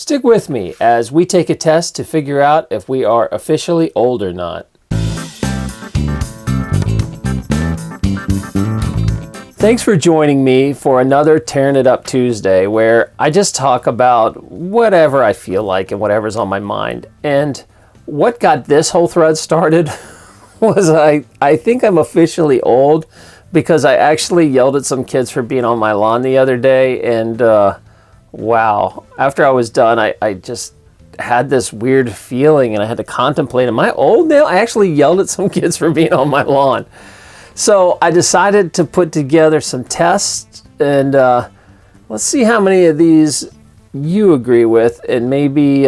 Stick with me as we take a test to figure out if we are officially old or not. Thanks for joining me for another Tearing It Up Tuesday, where I just talk about whatever I feel like and whatever's on my mind. And what got this whole thread started was I think I'm officially old because I actually yelled at some kids for being on my lawn the other day, and wow, after I was done, I just had this weird feeling and I had to contemplate, am I old now? I actually yelled at some kids for being on my lawn. So I decided to put together some tests, and let's see how many of these you agree with, and maybe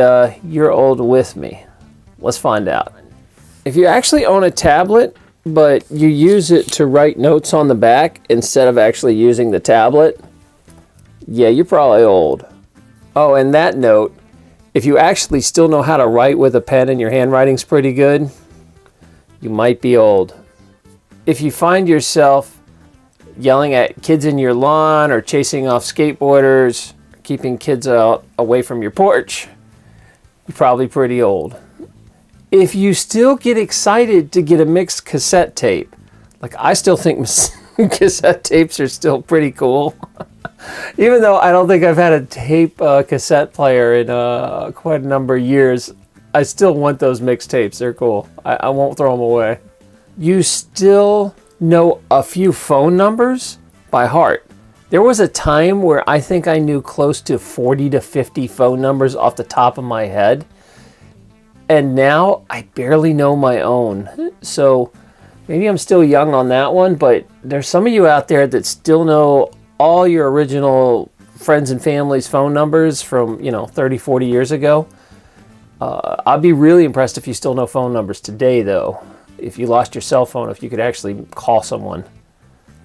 you're old with me. Let's find out. If you actually own a tablet, but you use it to write notes on the back instead of actually using the tablet, yeah, you're probably old. Oh, and that note, if you actually still know how to write with a pen and your handwriting's pretty good, you might be old. If you find yourself yelling at kids in your lawn or chasing off skateboarders, keeping kids out away from your porch, you're probably pretty old. If you still get excited to get a mixed cassette tape, like I still think cassette tapes are still pretty cool. Even though I don't think I've had a tape cassette player in quite a number of years, I still want those mixed tapes. They're cool. I won't throw them away. You still know a few phone numbers by heart. There was a time where I think I knew close to 40 to 50 phone numbers off the top of my head. And now I barely know my own. So maybe I'm still young on that one, but there's some of you out there that still know all your original friends and family's phone numbers from, 30, 40 years ago. I'd be really impressed if you still know phone numbers today, though. If you lost your cell phone, if you could actually call someone.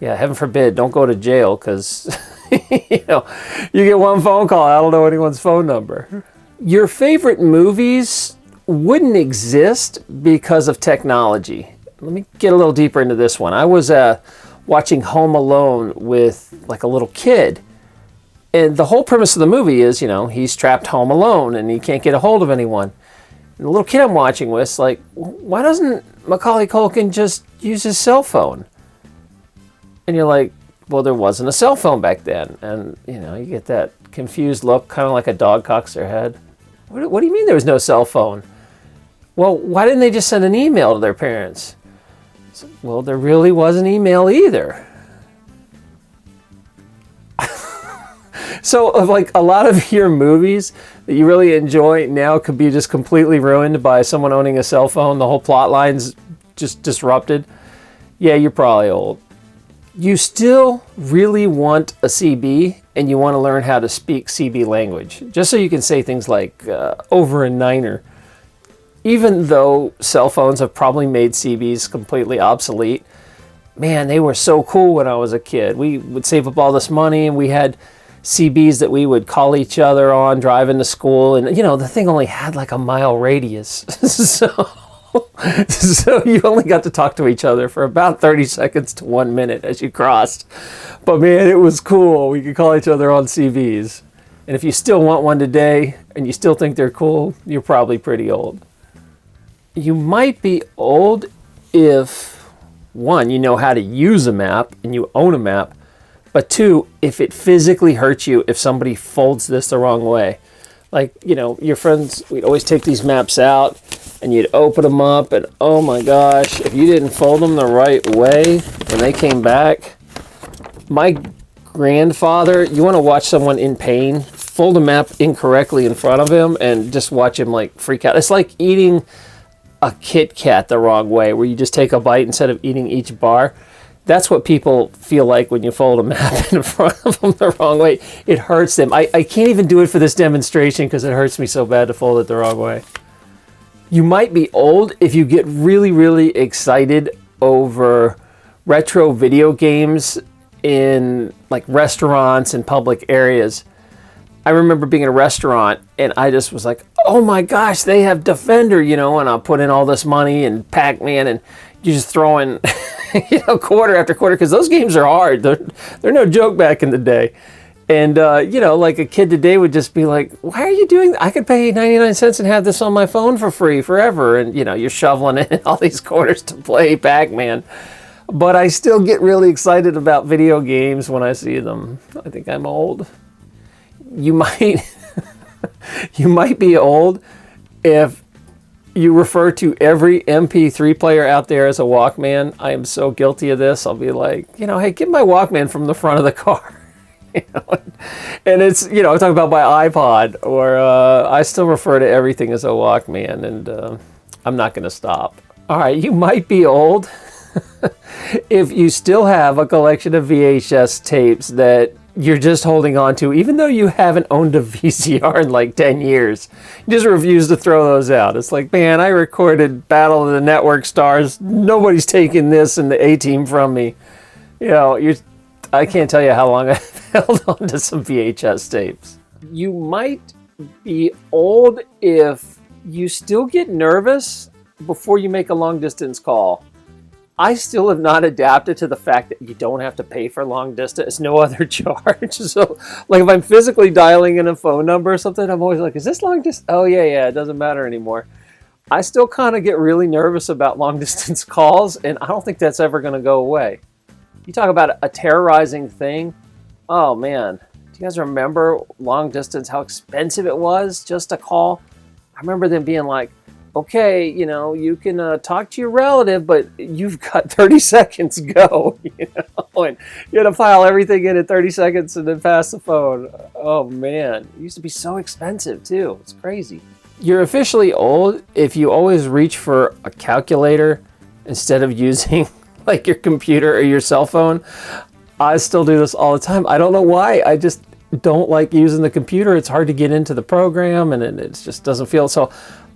Yeah, heaven forbid, don't go to jail, because you get one phone call, I don't know anyone's phone number. Your favorite movies wouldn't exist because of technology. Let me get a little deeper into this one. I was watching Home Alone with like a little kid. And the whole premise of the movie is, he's trapped home alone and he can't get a hold of anyone. And the little kid I'm watching with is like, why doesn't Macaulay Culkin just use his cell phone? And you're like, well, there wasn't a cell phone back then. And, you get that confused look, kind of like a dog cocks their head. What do you mean there was no cell phone? Well, why didn't they just send an email to their parents? Well, there really wasn't email either. So, like, a lot of your movies that you really enjoy now could be just completely ruined by someone owning a cell phone. The whole plot line's just disrupted. Yeah, you're probably old. You still really want a CB, and you want to learn how to speak CB language, just so you can say things like over a niner. Even though cell phones have probably made CBs completely obsolete, man, they were so cool when I was a kid. We would save up all this money, and we had CBs that we would call each other on driving to school, and the thing only had like a mile radius. So you only got to talk to each other for about 30 seconds to 1 minute as you crossed. But man, it was cool. We could call each other on CBs. And if you still want one today and you still think they're cool, you're probably pretty old. You might be old if, one, you know how to use a map and you own a map. But two, if it physically hurts you if somebody folds this the wrong way. Like, your friends, we'd always take these maps out and you'd open them up, and oh my gosh, if you didn't fold them the right way when they came back. My grandfather, you want to watch someone in pain, fold a map incorrectly in front of him and just watch him like freak out. It's like eating a Kit Kat the wrong way, where you just take a bite instead of eating each bar. That's what people feel like when you fold a map in front of them the wrong way. It hurts them. I can't even do it for this demonstration because it hurts me so bad to fold it the wrong way. You might be old if you get really, really excited over retro video games in like restaurants and public areas. I remember being in a restaurant and I just was like, oh my gosh, they have Defender, and I'll put in all this money and Pac-Man, and you just throw in quarter after quarter, because those games are hard. They're no joke back in the day. And, you know, like a kid today would just be like, why are you doing that? I could pay 99 cents and have this on my phone for free forever. And, you know, you're shoveling in all these quarters to play Pac-Man. But I still get really excited about video games when I see them. I think I'm old. You might, you might be old if you refer to every MP3 player out there as a Walkman. I am so guilty of this. I'll be like, you know, hey, get my Walkman from the front of the car. You know? And it's, you know, I'm talking about my iPod, or I still refer to everything as a Walkman, and I'm not going to stop. All right, you might be old if you still have a collection of VHS tapes that you're just holding on to, even though you haven't owned a VCR in like 10 years. You just refuse to throw those out. It's like, man, I recorded Battle of the Network Stars. Nobody's taking this and the A-Team from me. You know, I can't tell you how long I've held on to some VHS tapes. You might be old if you still get nervous before you make a long distance call. I still have not adapted to the fact that you don't have to pay for long distance. It's no other charge. So, like if I'm physically dialing in a phone number or something, I'm always like, is this long distance? Oh, yeah, it doesn't matter anymore. I still kind of get really nervous about long distance calls, and I don't think that's ever going to go away. You talk about a terrorizing thing. Oh, man. Do you guys remember long distance, how expensive it was just to call? I remember them being like, okay, you know, you can talk to your relative, but you've got 30 seconds, go. You know, and you had to file everything in 30 seconds and then pass the phone. Oh, man. It used to be so expensive, too. It's crazy. You're officially old if you always reach for a calculator instead of using like your computer or your cell phone. I still do this all the time. I don't know why. I just don't like using the computer. It's hard to get into the program, and it just doesn't feel so.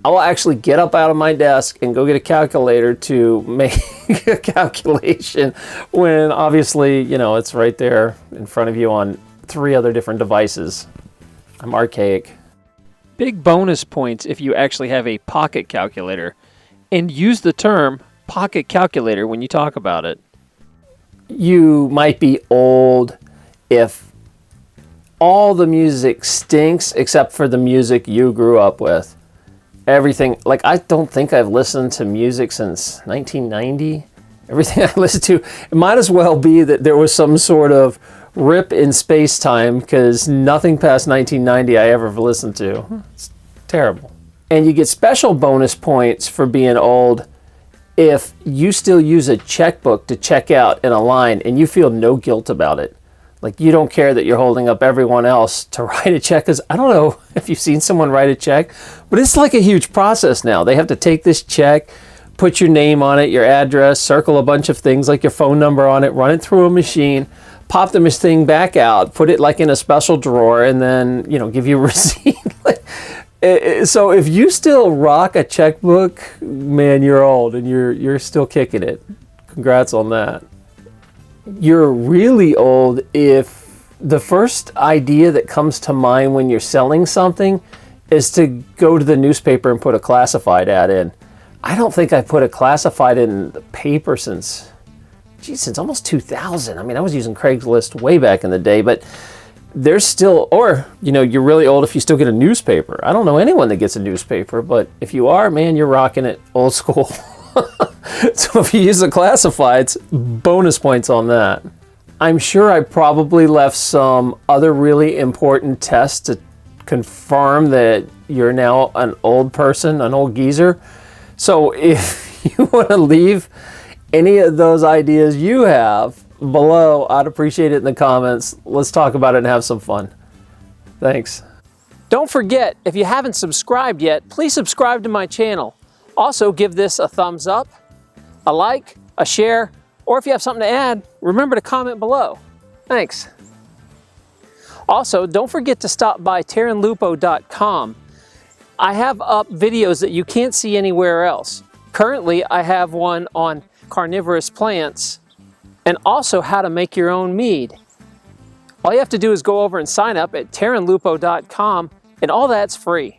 I will actually get up out of my desk and go get a calculator to make a calculation when obviously, you know, it's right there in front of you on 3 other different devices. I'm archaic. Big bonus points if you actually have a pocket calculator and use the term pocket calculator when you talk about it. You might be old if all the music stinks except for the music you grew up with. Everything, like I don't think I've listened to music since 1990. Everything I listen to, it might as well be that there was some sort of rip in space-time, because nothing past 1990 I ever listened to. It's terrible. And you get special bonus points for being old if you still use a checkbook to check out in a line and you feel no guilt about it. Like you don't care that you're holding up everyone else to write a check, because I don't know if you've seen someone write a check, but it's like a huge process now. They have to take this check, put your name on it, your address, circle a bunch of things like your phone number on it, run it through a machine, pop the thing back out, put it like in a special drawer, and then, you know, give you a receipt. So if you still rock a checkbook, man, you're old and you're still kicking it. Congrats on that. You're really old if the first idea that comes to mind when you're selling something is to go to the newspaper and put a classified ad in. I don't think I put a classified in the paper since almost 2000. I mean, I was using Craigslist way back in the day, but there's still, or, you know, you're really old if you still get a newspaper. I don't know anyone that gets a newspaper, but if you are, man, you're rocking it old school. So if you use the classifieds, bonus points on that. I'm sure I probably left some other really important tests to confirm that you're now an old person, an old geezer. So if you want to leave any of those ideas you have below, I'd appreciate it in the comments. Let's talk about it and have some fun. Thanks. Don't forget, if you haven't subscribed yet, please subscribe to my channel. Also, give this a thumbs up, a like, a share, or if you have something to add, remember to comment below. Thanks. Also, don't forget to stop by TarrinLupo.com. I have up videos that you can't see anywhere else. Currently, I have one on carnivorous plants and also how to make your own mead. All you have to do is go over and sign up at TarrinLupo.com, and all that's free.